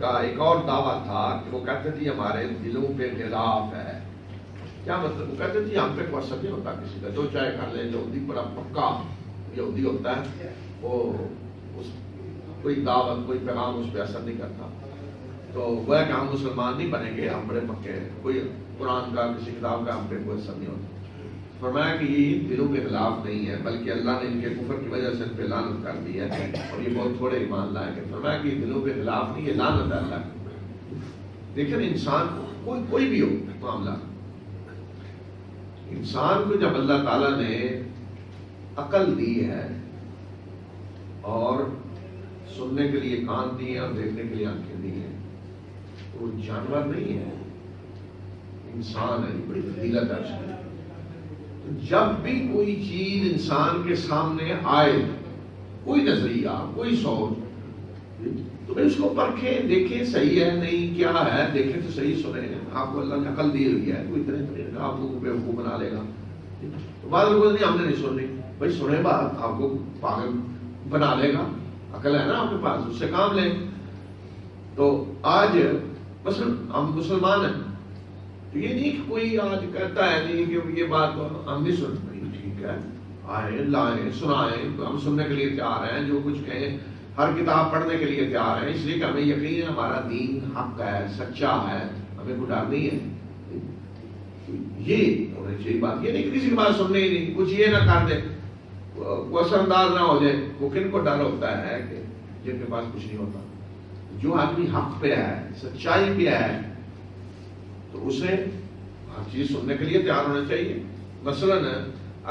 کا ایک اور دعویٰ تھا کہ وہ کہتے تھے ہمارے دلوں پہ غلاف ہے. کیا مطلب؟ وہ کہتے تھے ہم پہ کوئی اثر نہیں ہوتا کسی کا، جو چاہے کر لے. یہودی بڑا پکا یہودی ہوتا ہے، وہ کوئی دعوت کوئی پیغام اس پہ اثر نہیں کرتا. تو وہ ہے کہ ہم مسلمان نہیں بنیں گے، ہم بڑے پکے ہیں، کوئی قرآن کا کسی کتاب کا ہم پہ کوئی اثر نہیں ہوتا. فرمایا کہ یہ دلوں کے خلاف نہیں ہے، بلکہ اللہ نے ان کے کفر کی وجہ سے ان پہ لعنت کر دی ہے، اور یہ بہت تھوڑے ایمان لائے کہ فرمایا کہ یہ دلوں کے خلاف نہیں، یہ لعنت ہے اللہ کی. لیکن انسان کوئی بھی ہو معاملہ، انسان کو جب اللہ تعالیٰ نے عقل دی ہے اور سننے کے لیے کان دیے اور دیکھنے کے لیے آنکھیں دی ہیں، تو وہ جانور نہیں ہے، انسان ہے. بڑی فضیلت ہے اس کی. جب بھی کوئی چیز انسان کے سامنے آئے، کوئی نظریہ کوئی سوچ، تو اس کو پرکھیں، دیکھیں صحیح ہے نہیں کیا ہے، دیکھیں تو صحیح سنیں. آپ کو اللہ نے عقل دی ہوئی ہے، کوئی اتنے آپ کو بیوقوف بنا لے گا. تو بعض لوگوں نے ہم نے نہیں سننی، بھائی سنیں بات، آپ کو پاگل بنا لے گا. عقل ہے نا آپ کے پاس، اس سے کام لیں. تو آج مثلا ہم مسلمان ہیں، تو یہ نہیں کہ کوئی آج کہتا ہے نہیں کہ یہ بات ہم نہیں سن رہی، ٹھیک ہے آئیں لائیں سنائیں، ہم سننے کے لیے تیار ہیں، جو کچھ کہیں ہر کتاب پڑھنے کے لیے تیار ہیں، اس لیے کہ ہمیں یقین ہے ہمارا دین حق ہے، سچا ہے، ہمیں کوئی ڈر نہیں ہے. یہ ہونی چاہیے بات. یہ نہیں کہ کسی کی بات سننے ہی نہیں، کچھ یہ نہ کر دے، وہ اثر انداز نہ ہو جائے. وہ کن کو ڈر ہوتا ہے کہ جن کے پاس کچھ نہیں ہوتا. جو آدمی حق پہ ہے، سچائی پہ ہے، تو اسے ہر چیز سننے کے لیے تیار ہونا چاہیے. مثلا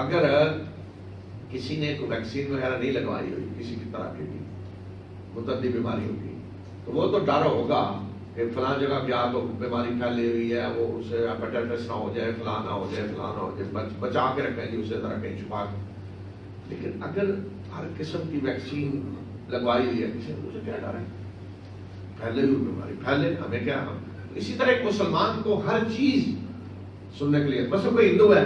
اگر کسی نے کوئی ویکسین وغیرہ نہیں لگوائی ہوئی کسی کی طرح کی متعدی بیماری ہوگی، تو وہ تو ڈر ہوگا کہ فلاں جگہ گیا تو بیماری پھیلی ہوئی ہے، وہ اسے ہیپیٹائٹس نہ ہو جائے، فلاں نہ ہو جائے، فلاں نہ ہو جائے، بچا کے رکھیں جی اسے ذرا کہیں چھپا کے. لیکن اگر ہر قسم کی ویکسین لگوائی ہوئی ہے کسی نے، اسے کیا ڈر ہے؟ پھیلے ہوئی بیماری پھیلے، ہمیں کیا. اسی طرح ایک مسلمان کو ہر چیز سننے کے لیے، مثلا کوئی ہندو ہے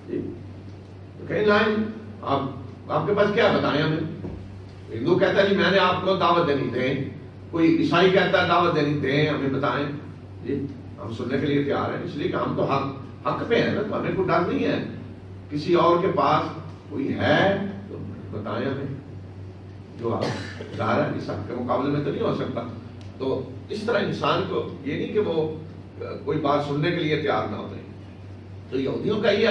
تو کہیں لائن آپ کے پاس کیا بتائیں ہمیں. ہندو کہتا ہے جی میں نے آپ کو دعوت دینی دیں، کوئی عیسائی کہتا ہے دعوت دینی دیں، ہمیں بتائیں جی، ہم سننے کے لیے تیار ہیں. اس لیے کہ ہم تو حق پہ ہیں نا، تو ہمیں کوئی ڈر نہیں ہے. کسی اور کے پاس کوئی ہے تو بتائیں ہمیں، جو آپ ڈر ہے اس حق کے مقابلے میں تو نہیں ہو سکتا. تو اس طرح انسان کو یہ نہیں کہ وہ کوئی بات سننے کے لیے تیار نہ ہوتے. تو یہودیوں کا یہ